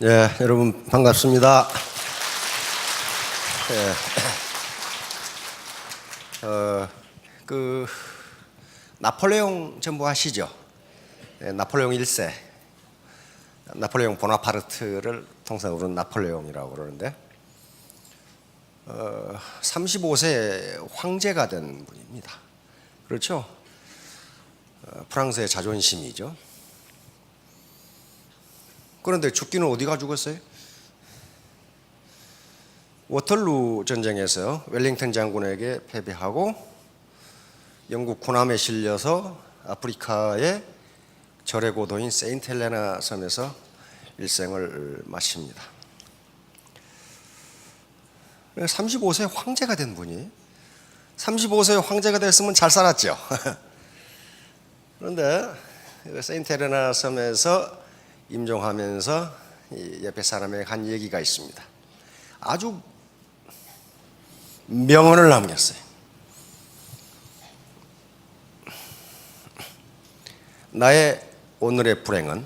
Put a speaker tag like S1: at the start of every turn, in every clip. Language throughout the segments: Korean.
S1: 예, 여러분 반갑습니다. 예, 나폴레옹 전부 아시죠? 예, 나폴레옹 1세, 나폴레옹 보나파르트를 통상으로는 나폴레옹이라고 그러는데 35세 황제가 된 분입니다. 그렇죠? 프랑스의 자존심이죠. 그런데 죽기는 어디가 죽었어요? 워털루 전쟁에서 웰링턴 장군에게 패배하고 영국 군함에 실려서 아프리카의 절의 고도인 세인트 헬레나 섬에서 일생을 마칩니다. 35세 황제가 된 분이 35세 황제가 됐으면 잘 살았죠. 그런데 세인트 헬레나 섬에서 임종하면서 옆에 사람에게 한 얘기가 있습니다. 아주 명언을 남겼어요. 나의 오늘의 불행은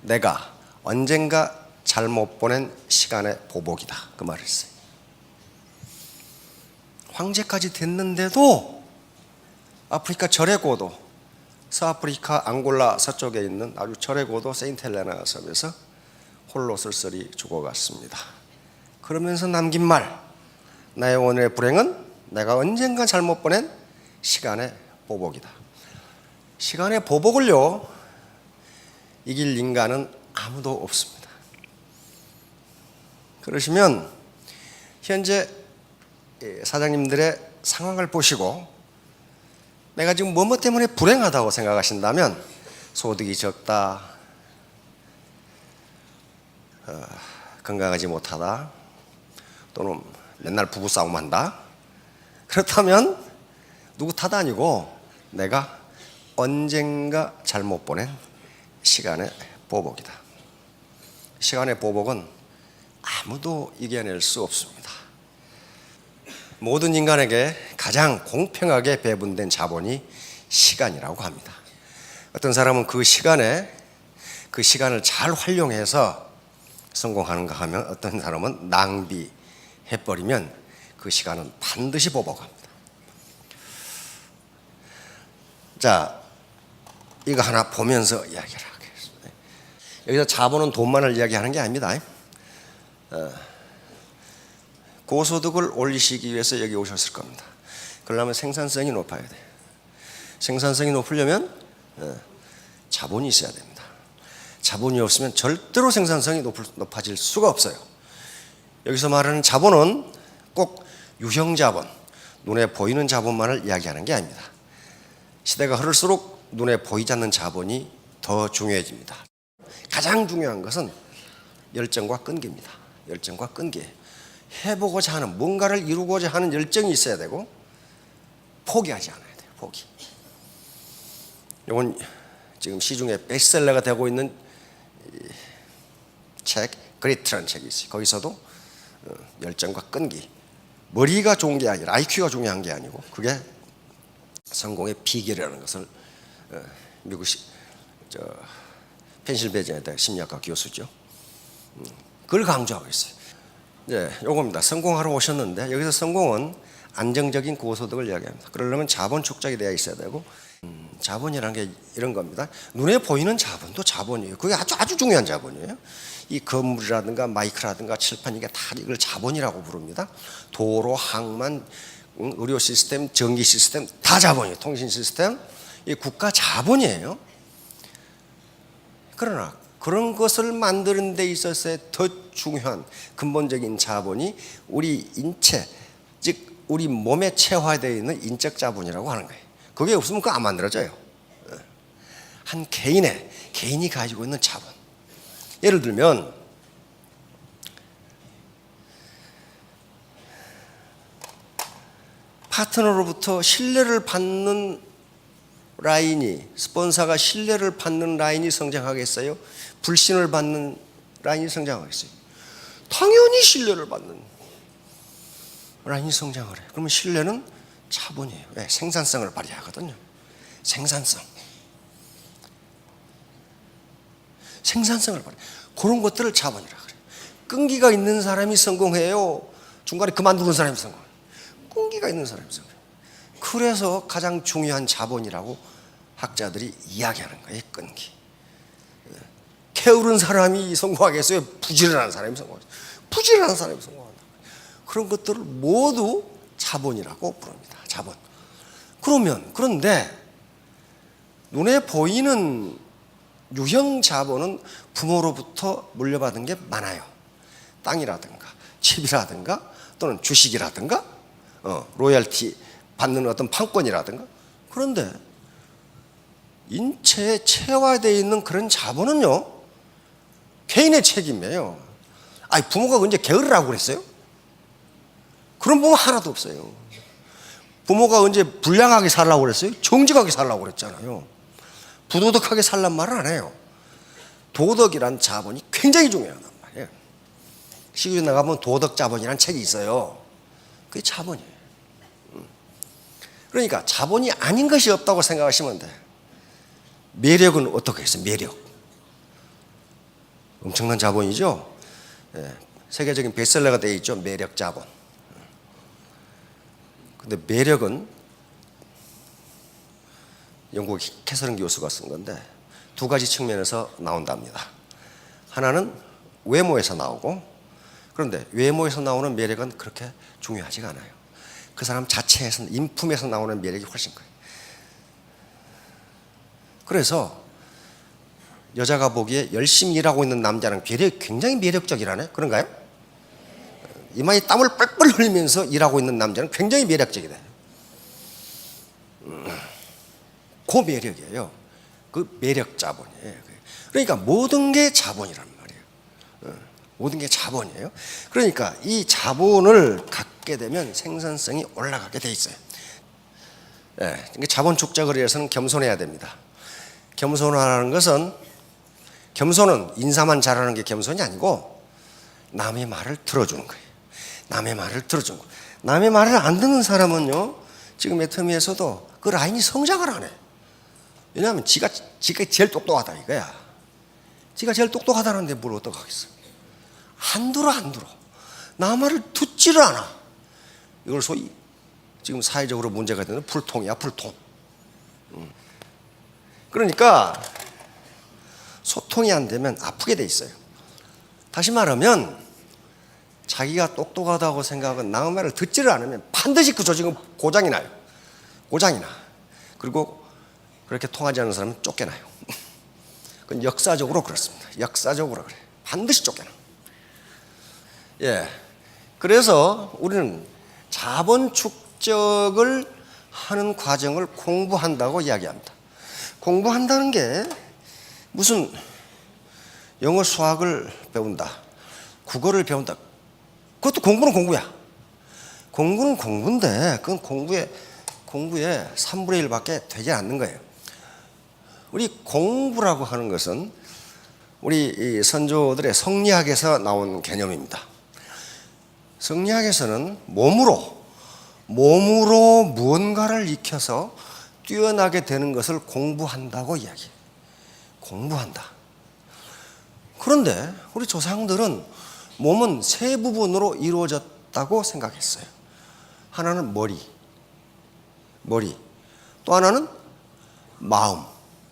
S1: 내가 언젠가 잘못 보낸 시간의 보복이다. 그 말을 했어요. 황제까지 됐는데도 아프리카 절의 고도, 서아프리카 앙골라 서쪽에 있는 아주 절의 고도 세인트 헬레나 섬에서 홀로 쓸쓸히 죽어갔습니다. 그러면서 남긴 말, 나의 오늘의 불행은 내가 언젠가 잘못 보낸 시간의 보복이다. 시간의 보복을요 이길 인간은 아무도 없습니다. 그러시면 현재 사장님들의 상황을 보시고 내가 지금 뭐뭐 때문에 불행하다고 생각하신다면 소득이 적다, 건강하지 못하다, 또는 맨날 부부싸움한다. 그렇다면 누구 탓 아니고 내가 언젠가 잘못 보낸 시간의 보복이다. 시간의 보복은 아무도 이겨낼 수 없습니다. 모든 인간에게 가장 공평하게 배분된 자본이 시간이라고 합니다. 어떤 사람은 그 시간을 잘 활용해서 성공하는가 하면 어떤 사람은 낭비해버리면 그 시간은 반드시 보복합니다. 자, 이거 하나 보면서 이야기를 하겠습니다. 여기서 자본은 돈만을 이야기하는 게 아닙니다. 고소득을 올리시기 위해서 여기 오셨을 겁니다. 그러려면 생산성이 높아야 돼요. 생산성이 높으려면 자본이 있어야 됩니다. 자본이 없으면 절대로 생산성이 높아질 수가 없어요. 여기서 말하는 자본은 꼭 유형자본, 눈에 보이는 자본만을 이야기하는 게 아닙니다. 시대가 흐를수록 눈에 보이지 않는 자본이 더 중요해집니다. 가장 중요한 것은 열정과 끈기입니다. 열정과 끈기. 해보고자 하는, 뭔가를 이루고자 하는 열정이 있어야 되고 포기하지 않아야 돼요. 포기. 이건 지금 시중에 베스트셀러가 되고 있는 책, 그리트라는 책이 있어요. 거기서도 열정과 끈기, 머리가 좋은 게 아니라 IQ가 중요한 게 아니고 그게 성공의 비결이라는 것을 미국 펜실베이니아 대학 심리학과 교수죠. 그걸 강조하고 있어요. 네, 요겁니다. 성공하러 오셨는데 여기서 성공은 안정적인 고소득을 이야기합니다. 그러려면 자본 축적이 되어 있어야 되고 자본이라는 게 이런 겁니다. 눈에 보이는 자본도 자본이에요. 그게 아주 중요한 자본이에요. 이 건물이라든가 마이크라든가 칠판 이게 다 이걸 자본이라고 부릅니다. 도로, 항만, 의료 시스템, 전기 시스템 다 자본이에요. 통신 시스템, 이 국가 자본이에요. 그러나 그런 것을 만드는 데 있어서의 더 중요한 근본적인 자본이 우리 인체, 즉 우리 몸에 체화되어 있는 인적 자본이라고 하는 거예요. 그게 없으면 그거 안 만들어져요. 한 개인이 가지고 있는 자본. 예를 들면 파트너로부터 신뢰를 받는 라인이, 스폰서가 신뢰를 받는 라인이 성장하겠어요? 불신을 받는 라인이 성장하겠어요? 당연히 신뢰를 받는 라인이 성장을 해요. 그러면 신뢰는 자본이에요. 왜? 생산성을 발휘하거든요. 생산성. 생산성을 발휘. 그런 것들을 자본이라 그래요. 끈기가 있는 사람이 성공해요. 중간에 그만두는 사람이 성공해요. 끈기가 있는 사람이 성공해요. 그래서 가장 중요한 자본이라고 학자들이 이야기하는 거예요. 끈기. 게으른 사람이 성공하겠어요? 부지런한 사람이 성공하겠어요? 부지런한 사람이 성공한다. 그런 것들을 모두 자본이라고 부릅니다. 자본. 그런데 눈에 보이는 유형 자본은 부모로부터 물려받은 게 많아요. 땅이라든가 집이라든가 또는 주식이라든가 로열티 받는 어떤 판권이라든가. 그런데 인체에 체화되어 있는 그런 자본은요, 개인의 책임이에요. 아니, 부모가 언제 게으르라고 그랬어요? 그런 부모 하나도 없어요. 부모가 언제 불량하게 살라고 그랬어요? 정직하게 살라고 그랬잖아요. 부도덕하게 살란 말을 안 해요. 도덕이란 자본이 굉장히 중요하단 말이에요. 시국에 나가면 도덕 자본이라는 책이 있어요. 그게 자본이에요. 그러니까 자본이 아닌 것이 없다고 생각하시면 돼. 매력은 어떻게 했어요? 매력. 엄청난 자본이죠. 세계적인 베스트셀러가 되어 있죠. 매력 자본. 근데 매력은 영국 캐서린 교수가 쓴 건데 두 가지 측면에서 나온답니다. 하나는 외모에서 나오고, 그런데 외모에서 나오는 매력은 그렇게 중요하지가 않아요. 그 사람 자체에서, 인품에서 나오는 매력이 훨씬 커요. 그래서 여자가 보기에 열심히 일하고 있는 남자는 굉장히 매력적이라네. 그런가요? 이마에 땀을 뻘뻘 흘리면서 일하고 있는 남자는 굉장히 매력적이다. 그 매력이에요. 그 매력 자본이에요. 그러니까 모든 게 자본이란 말이에요. 모든 게 자본이에요. 그러니까 이 자본을 갖게 되면 생산성이 올라가게 돼 있어요. 자본 축적을 위해서는 겸손해야 됩니다. 겸손하라는 것은, 겸손은 인사만 잘하는 게 겸손이 아니고 남의 말을 들어주는 거예요. 남의 말을 들어주는 거예요. 남의 말을 안 듣는 사람은요, 지금 애터미에서도 그 라인이 성장을 안 해. 왜냐하면 지가 제일 똑똑하다 이거야. 지가 제일 똑똑하다는데 뭘 어떡하겠어. 안 들어. 남 말을 듣지를 않아. 이걸 소위 지금 사회적으로 문제가 되는 불통이야, 불통. 그러니까 소통이 안 되면 아프게 돼 있어요. 다시 말하면 자기가 똑똑하다고 생각은 남의 말을 듣지를 않으면 반드시 그 조직은 고장이 나요. 고장이 나. 그리고 그렇게 통하지 않는 사람은 쫓겨나요. 그건 역사적으로 그렇습니다. 역사적으로 그래요. 반드시 쫓겨나. 그래서 우리는 자본 축적을 하는 과정을 공부한다고 이야기합니다. 공부한다는 게 무슨 영어 수학을 배운다, 국어를 배운다, 그것도 공부는 공부야. 공부는 공부인데 그건 공부의 3분의 1밖에 되지 않는 거예요. 우리 공부라고 하는 것은 우리 선조들의 성리학에서 나온 개념입니다. 성리학에서는 몸으로 무언가를 익혀서 뛰어나게 되는 것을 공부한다고 이야기해요. 공부한다. 그런데 우리 조상들은 몸은 세 부분으로 이루어졌다고 생각했어요. 하나는 머리, 또 하나는 마음,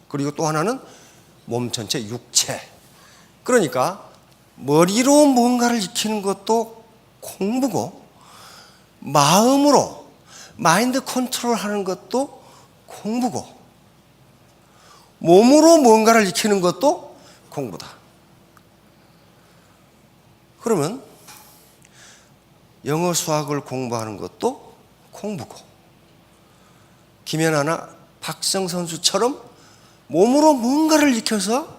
S1: 그리고 또 하나는 몸 전체 육체. 그러니까 머리로 뭔가를 익히는 것도 공부고, 마음으로 마인드 컨트롤 하는 것도 공부고, 몸으로 뭔가를 익히는 것도 공부다. 그러면 영어 수학을 공부하는 것도 공부고, 김연아나 박성 선수처럼 몸으로 뭔가를 익혀서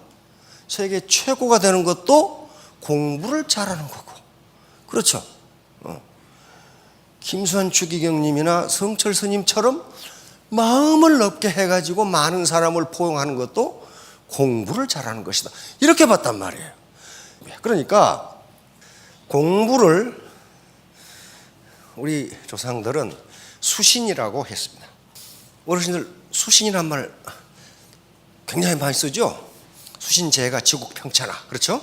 S1: 세계 최고가 되는 것도 공부를 잘하는 거고, 그렇죠? 김수환 추기경님이나 성철 스님처럼 마음을 넓게 해가지고 많은 사람을 포용하는 것도 공부를 잘하는 것이다. 이렇게 봤단 말이에요. 그러니까 공부를 우리 조상들은 수신이라고 했습니다. 어르신들 수신이란 말 굉장히 많이 쓰죠? 수신제가 지국 평천하. 그렇죠?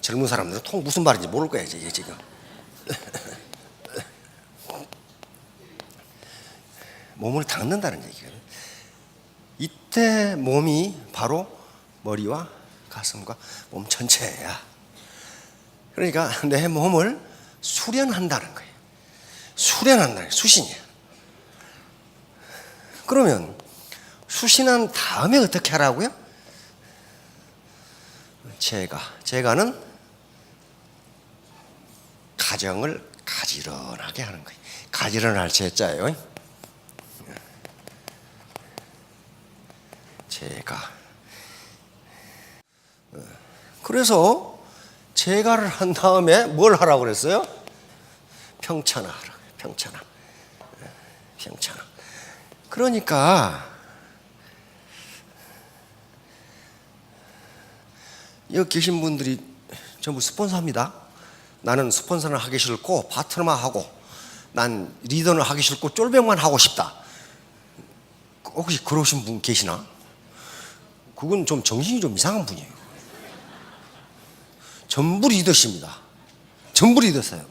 S1: 젊은 사람들은 통 무슨 말인지 모를 거야 이게 지금. 몸을 닦는다는 얘기거든. 이때 몸이 바로 머리와 가슴과 몸 전체야. 그러니까 내 몸을 수련한다는 거예요. 수련한다는 거예요. 수신이야. 그러면 수신한 다음에 어떻게 하라고요? 제가는 가정을 가지런하게 하는 거예요. 가지런할 제자예요. 제가. 그래서 제가를 한 다음에 뭘 하라고 그랬어요? 평천하라. 평천하. 평천하. 그러니까 여기 계신 분들이 전부 스폰서입니다. 나는 스폰서는 하기 싫고 파트너만 하고 난 리더는 하기 싫고 쫄병만 하고 싶다. 혹시 그러신 분 계시나? 그건 좀 정신이 좀 이상한 분이에요. 전부 리더십니다. 전부 리더세요.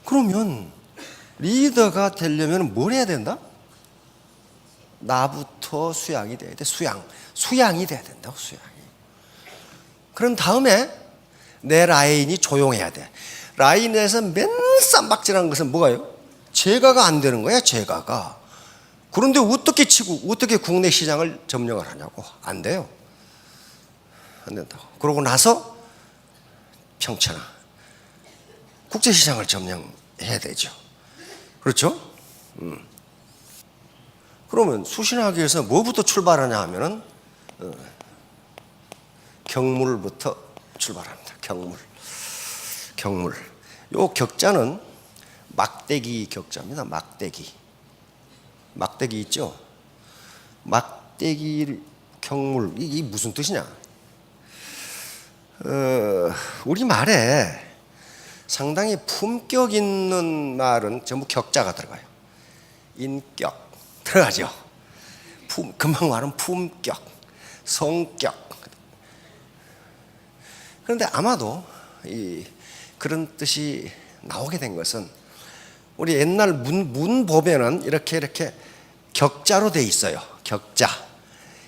S1: 그러면 리더가 되려면 뭘 해야 된다? 나부터 수양이 돼야 돼. 수양이 돼야 된다고. 수양이. 그런 다음에 내 라인이 조용해야 돼. 라인에서 맨 쌈박질하는 것은 뭐가요? 제가가 안 되는 거야. 제가가. 그런데 어떻게 치고 어떻게 국내 시장을 점령을 하냐고. 안 돼요. 안 된다고. 그러고 나서 평천하 국제시장을 점령해야 되죠. 그렇죠? 그러면 수신하기 위해서 뭐부터 출발하냐 하면은 경물부터 출발합니다. 경물. 요 격자는 막대기 격자입니다. 막대기 있죠? 막대기 경물 이게 무슨 뜻이냐? 우리 말에 상당히 품격 있는 말은 전부 격자가 들어가요. 인격 들어가죠. 금방 말은 품격, 성격. 그런데 아마도 그런 뜻이 나오게 된 것은 우리 옛날 문법에는 이렇게 격자로 돼 있어요. 격자.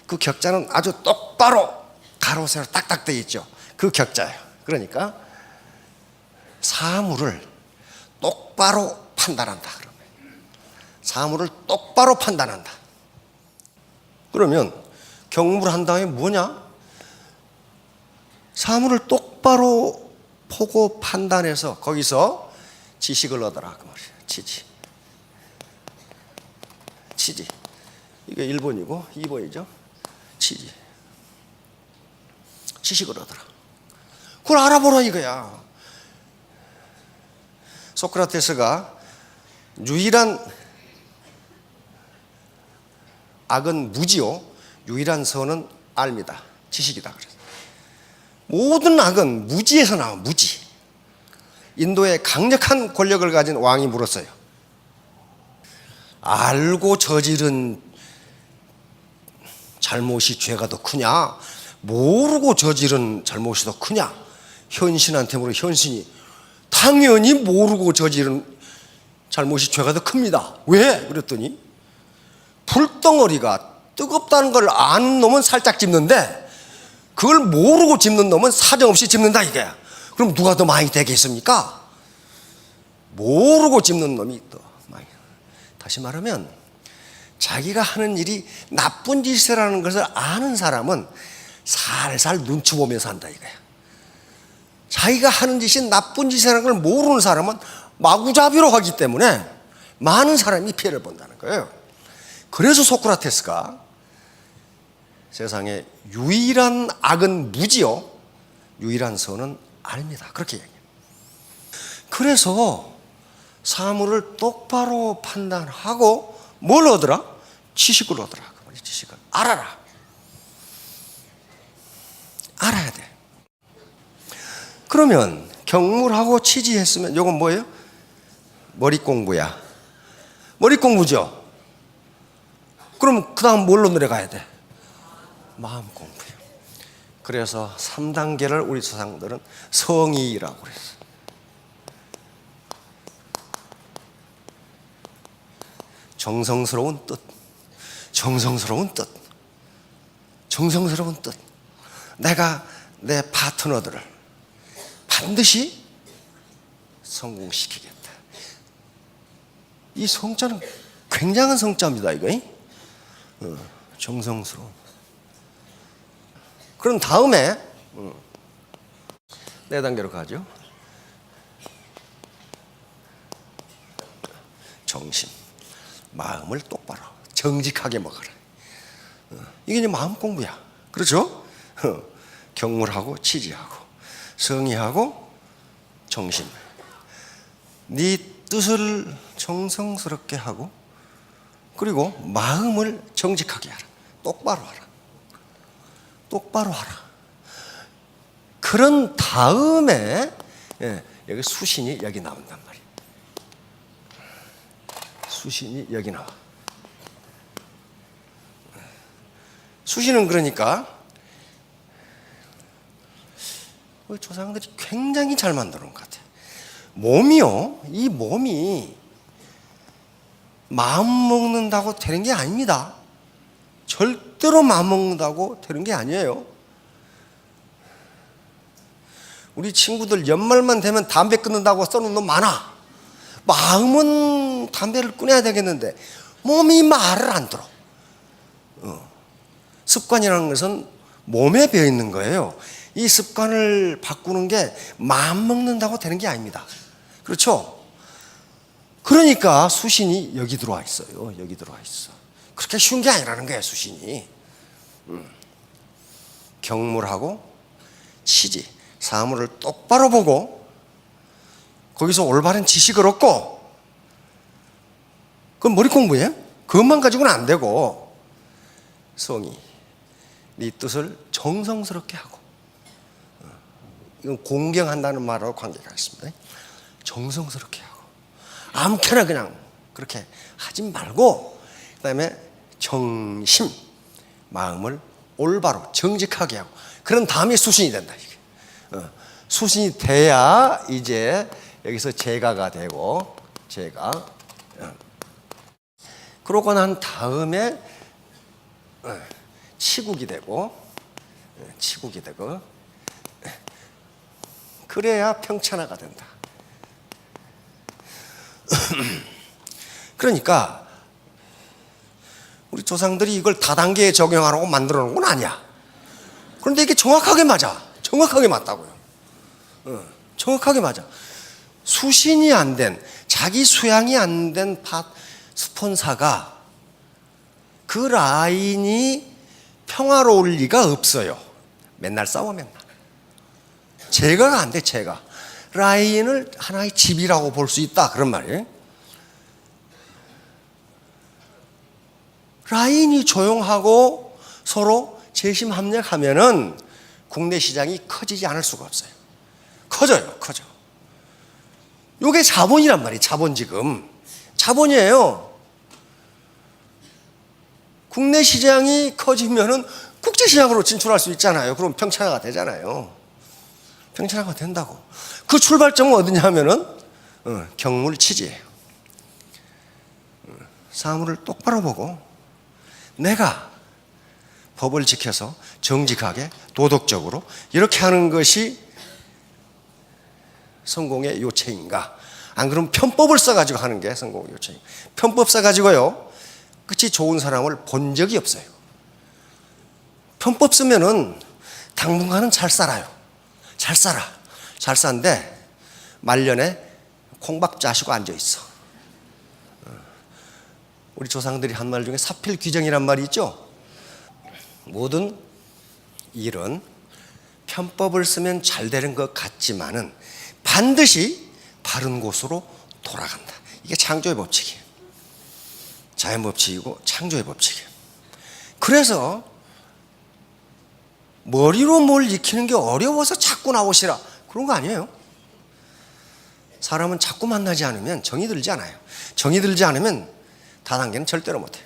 S1: 그 격자는 아주 똑바로 가로 세로 딱딱 돼 있죠. 그 격자예요. 그러니까 사물을 똑바로 판단한다. 사물을 똑바로 판단한다. 그러면 경물한 다음에 뭐냐? 사물을 똑바로 보고 판단해서 거기서 지식을 얻어라. 그 말이에요. 치지. 이게 1번이고 2번이죠. 지식을 얻어라. 그걸 알아보라 이거야. 소크라테스가 유일한 악은 무지요. 유일한 선은 알미다. 지식이다. 그래서 모든 악은 무지에서 나와. 무지. 인도에 강력한 권력을 가진 왕이 물었어요. 알고 저지른 잘못이 죄가 더 크냐? 모르고 저지른 잘못이 더 크냐? 현신한테 물어. 현신이 당연히 모르고 저지른 잘못이 죄가 더 큽니다. 왜? 그랬더니 불덩어리가 뜨겁다는 걸 아는 놈은 살짝 집는데 그걸 모르고 집는 놈은 사정없이 집는다 이거야. 그럼 누가 더 많이 되겠습니까? 모르고 집는 놈이 더 많이. 다시 말하면 자기가 하는 일이 나쁜 짓이라는 것을 아는 사람은 살살 눈치 보면서 한다 이거야. 자기가 하는 짓이 나쁜 짓이라는 걸 모르는 사람은 마구잡이로 하기 때문에 많은 사람이 피해를 본다는 거예요. 그래서 소크라테스가 세상에 유일한 악은 무지요, 유일한 선은 알미다. 그렇게 얘기해요. 그래서 사물을 똑바로 판단하고 뭘 얻으라? 지식을 얻으라. 지식을 알아라. 알아야 돼. 그러면 경물하고 치지했으면 이건 뭐예요? 머리 공부야. 머리 공부죠. 그럼 그 다음 뭘로 내려가야 돼? 마음 공부예요. 그래서 3단계를 우리 조상들은 성의라고 그랬어요. 정성스러운 뜻, 정성스러운 뜻, 정성스러운 뜻. 내가 내 파트너들을 반드시 성공시키겠다. 이 성자는 굉장한 성자입니다, 이거. 정성스러운. 그럼 다음에 4단계로 가죠. 정신. 마음을 똑바로 정직하게 먹어라. 이게 이제 마음 공부야. 그렇죠? 경물하고 치지하고 성의하고 정신. 네 뜻을 정성스럽게 하고 그리고 마음을 정직하게 하라. 똑바로 하라. 똑바로 하라. 그런 다음에 여기 수신이 여기 나온단 말이에요. 수신이 여기 나와. 수신은 그러니까 우리 조상들이 굉장히 잘 만들어 놓은 것 같아요. 몸이요, 이 몸이 마음 먹는다고 되는 게 아닙니다. 절대로 마음 먹는다고 되는 게 아니에요. 우리 친구들 연말만 되면 담배 끊는다고 써놓은 놈 많아. 마음은 담배를 끊어야 되겠는데 몸이 말을 안 들어. 습관이라는 것은 몸에 배어 있는 거예요. 이 습관을 바꾸는 게 마음 먹는다고 되는 게 아닙니다. 그렇죠? 그러니까 수신이 여기 들어와 있어요. 여기 들어와 있어. 그렇게 쉬운 게 아니라는 거예요, 수신이. 경물하고 치지, 사물을 똑바로 보고 거기서 올바른 지식을 얻고, 그건 머리 공부예요? 그것만 가지고는 안 되고, 성의, 네 뜻을 정성스럽게 하고, 이건 공경한다는 말하고 관계가 있습니다. 정성스럽게 하고, 아무렇게나 그냥 그렇게 하지 말고, 그 다음에 정심, 마음을 올바로 정직하게 하고, 그런 다음에 수신이 된다. 이게. 수신이 돼야 이제 여기서 제가가 되고, 제가. 그러고 난 다음에 치국이 되고, 치국이 되고, 그래야 평천하가 된다. 그러니까 우리 조상들이 이걸 다단계에 적용하라고 만들어 놓은 건 아니야. 그런데 이게 정확하게 맞아. 정확하게 맞다고요. 정확하게 맞아. 수신이 안 된, 자기 수양이 안 된 스폰사가 그 라인이 평화로울 리가 없어요. 맨날 싸워, 맨날. 제가가 안 돼, 제가. 라인을 하나의 집이라고 볼 수 있다, 그런 말이에요. 라인이 조용하고 서로 재심합력하면은 국내 시장이 커지지 않을 수가 없어요. 커져요, 커져. 요게 자본이란 말이에요, 자본 지금. 자본이에요. 국내 시장이 커지면은 국제 시장으로 진출할 수 있잖아요. 그럼 평천하가 되잖아요. 평천하가 된다고. 그 출발점은 어디냐 하면은 경물치지예요. 사물을 똑바로 보고 내가 법을 지켜서 정직하게 도덕적으로 이렇게 하는 것이 성공의 요체인가? 안 그러면 편법을 써가지고 하는 게 성공의 요체인가? 편법 써가지고요, 끝이 좋은 사람을 본 적이 없어요. 편법 쓰면은 당분간은 잘 살아요. 잘 살아. 잘 사는데 말년에 콩밥 짜시고 앉아있어. 우리 조상들이 한 말 중에 사필귀정이란 말이 있죠. 모든 일은 편법을 쓰면 잘 되는 것 같지만은 반드시 바른 곳으로 돌아간다. 이게 창조의 법칙이에요. 자연 법칙이고 창조의 법칙이에요. 그래서 머리로 뭘 익히는 게 어려워서 자꾸 나오시라, 그런 거 아니에요. 사람은 자꾸 만나지 않으면 정이 들지 않아요. 정이 들지 않으면 다단계는 절대로 못해요.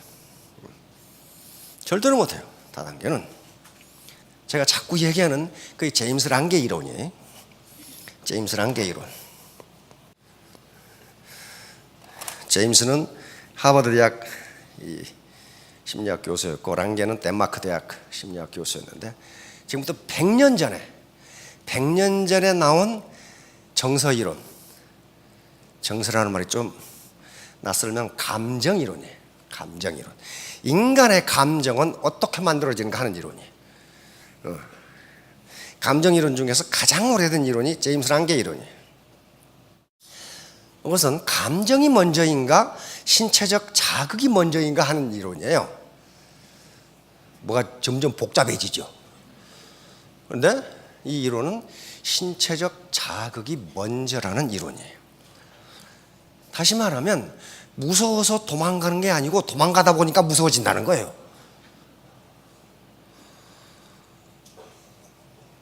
S1: 절대로 못해요, 다단계는. 제가 자꾸 얘기하는 그 제임스 랑게 이론이에요. 제임스 랑게 이론. 제임스는 하버드 대학 심리학 교수였고 랑게는 덴마크 대학 심리학 교수였는데 지금부터 100년 전에 나온 정서 이론. 정서라는 말이 좀 낯설면 감정 이론이에요. 감정 이론. 인간의 감정은 어떻게 만들어지는가 하는 이론이에요. 감정 이론 중에서 가장 오래된 이론이 제임스 랑게 이론이에요. 이것은 감정이 먼저인가 신체적 자극이 먼저인가 하는 이론이에요. 뭐가 점점 복잡해지죠. 그런데 이 이론은 신체적 자극이 먼저라는 이론이에요. 다시 말하면 무서워서 도망가는 게 아니고 도망가다 보니까 무서워진다는 거예요.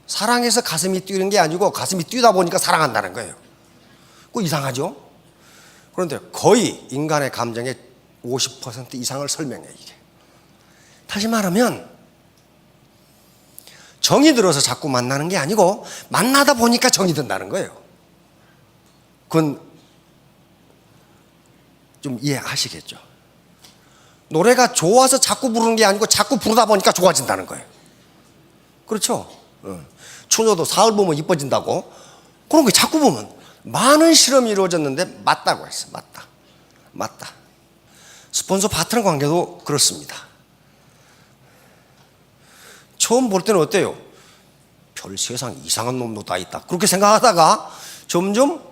S1: 사랑해서 가슴이 뛰는 게 아니고 가슴이 뛰다 보니까 사랑한다는 거예요. 그거 이상하죠? 그런데 거의 인간의 감정의 50% 이상을 설명해 이게. 다시 말하면 정이 들어서 자꾸 만나는 게 아니고 만나다 보니까 정이 든다는 거예요. 그건 좀 이해하시겠죠? 노래가 좋아서 자꾸 부르는 게 아니고 자꾸 부르다 보니까 좋아진다는 거예요. 그렇죠? 추녀도 사흘 보면 이뻐진다고. 그런 거 자꾸 보면 많은 실험이 이루어졌는데 맞다고 했어. 맞다. 스폰서 파트너 관계도 그렇습니다. 처음 볼 때는 어때요? 별 세상 이상한 놈도 다 있다. 그렇게 생각하다가 점점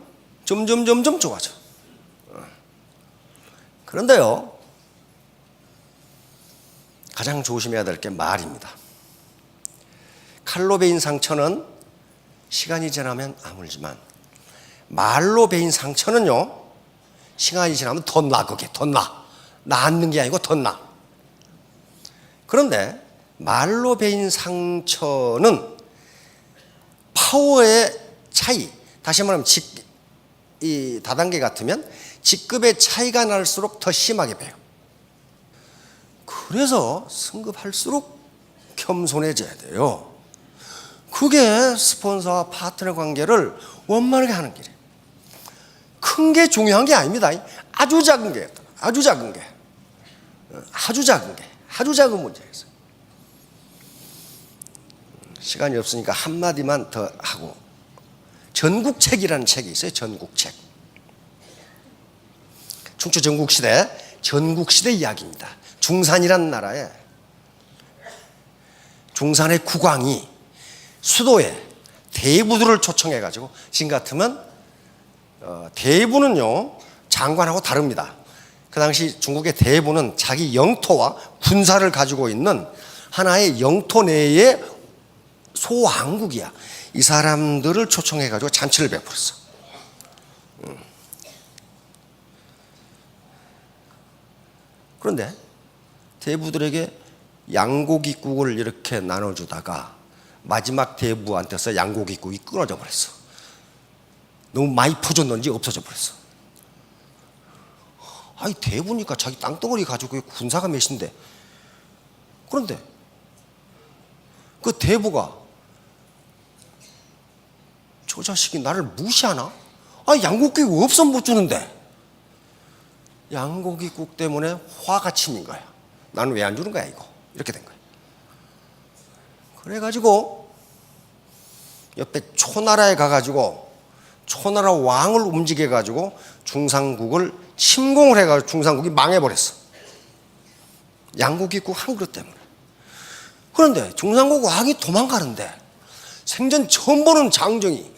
S1: 좋아져. 그런데요, 가장 조심해야 될 게 말입니다. 칼로 베인 상처는 시간이 지나면 아물지만 말로 베인 상처는요, 시간이 지나면 더 나. 그게 더 나. 낫는 게 아니고 더 나. 그런데 말로 베인 상처는 파워의 차이, 다시 말하면 이 다단계 같으면 직급의 차이가 날수록 더 심하게 베요. 그래서 승급할수록 겸손해져야 돼요. 그게 스폰서와 파트너 관계를 원만하게 하는 길이에요. 큰 게 중요한 게 아닙니다. 아주 작은 게, 아주 작은 문제였어요. 시간이 없으니까 한마디만 더 하고, 전국책이라는 책이 있어요. 전국책. 충주 전국시대 이야기입니다. 중산이라는 나라에 중산의 국왕이 수도에 대부들을 초청해가지고, 지금 같으면 대부는요 장관하고 다릅니다. 그 당시 중국의 대부는 자기 영토와 군사를 가지고 있는 하나의 영토 내의 소왕국이야. 이 사람들을 초청해가지고 잔치를 베풀었어. 그런데 대부들에게 양고기국을 이렇게 나눠주다가 마지막 대부한테서 양고기국이 끊어져 버렸어. 너무 많이 퍼줬는지 없어져 버렸어. 아니, 대부니까 자기 땅덩어리 가지고 군사가 몇인데. 그런데 그 대부가 저 자식이 나를 무시하나? 아, 양고기국 없으면 못 주는데. 양고기국 때문에 화가 치민 거야. 나는 왜 안 주는 거야 이거. 이렇게 된 거야. 그래가지고 옆에 초나라에 가가지고 초나라 왕을 움직여가지고 중상국을 침공을 해가지고 중상국이 망해버렸어. 양고기국 한 그릇 때문에. 그런데 중상국 왕이 도망가는데 생전 처음 보는 장정이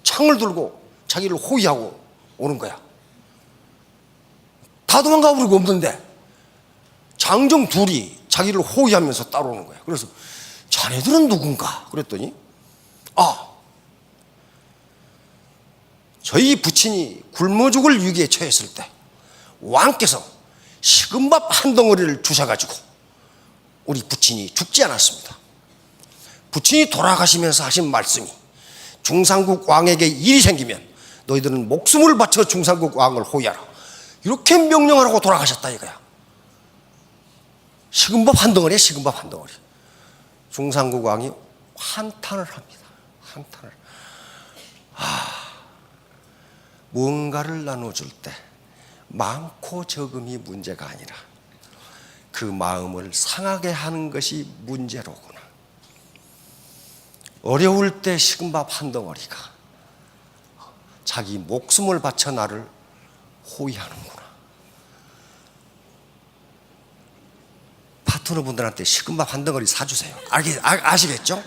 S1: 창을 들고 자기를 호위하고 오는 거야. 다 도망가 버리고 없는데 장정 둘이 자기를 호위하면서 따라오는 거야. 그래서 자네들은 누군가? 그랬더니 저희 부친이 굶어 죽을 위기에 처했을 때 왕께서 식은 밥 한 덩어리를 주셔가지고 우리 부친이 죽지 않았습니다. 부친이 돌아가시면서 하신 말씀이 중상국 왕에게 일이 생기면 너희들은 목숨을 바쳐 중상국 왕을 호위하라. 이렇게 명령을 하고 돌아가셨다 이거야. 식은 밥 한 덩어리에 식은 밥 한 덩어리. 중상국 왕이 한탄을 합니다. 한탄을. 무언가를 나눠줄 때 많고 적음이 문제가 아니라 그 마음을 상하게 하는 것이 문제로구나. 어려울 때 식은 밥 한 덩어리가 자기 목숨을 바쳐 나를 호위하는구나. 파트너분들한테 식은 밥 한 덩어리 사주세요. 아시겠죠?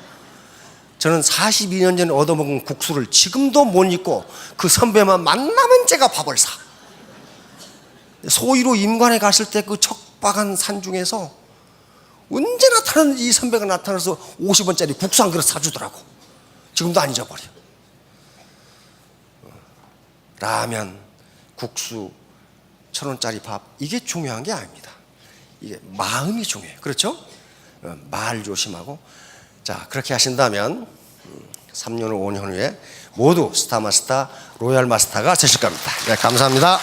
S1: 저는 42년 전에 얻어먹은 국수를 지금도 못 잊고 그 선배만 만나면 제가 밥을 사. 소위로 임관에 갔을 때 그 척박한 산 중에서 언제 나타나는 이 선배가 나타나서 50원짜리 국수 한 그릇 사주더라고. 지금도 안 잊어버려. 라면, 국수, 1,000원짜리 밥, 이게 중요한 게 아닙니다. 이게 마음이 중요해요. 그렇죠? 말 조심하고. 자, 그렇게 하신다면 3년 후 5년 후에 모두 스타마스터, 로얄마스터가 되실 겁니다. 네, 감사합니다.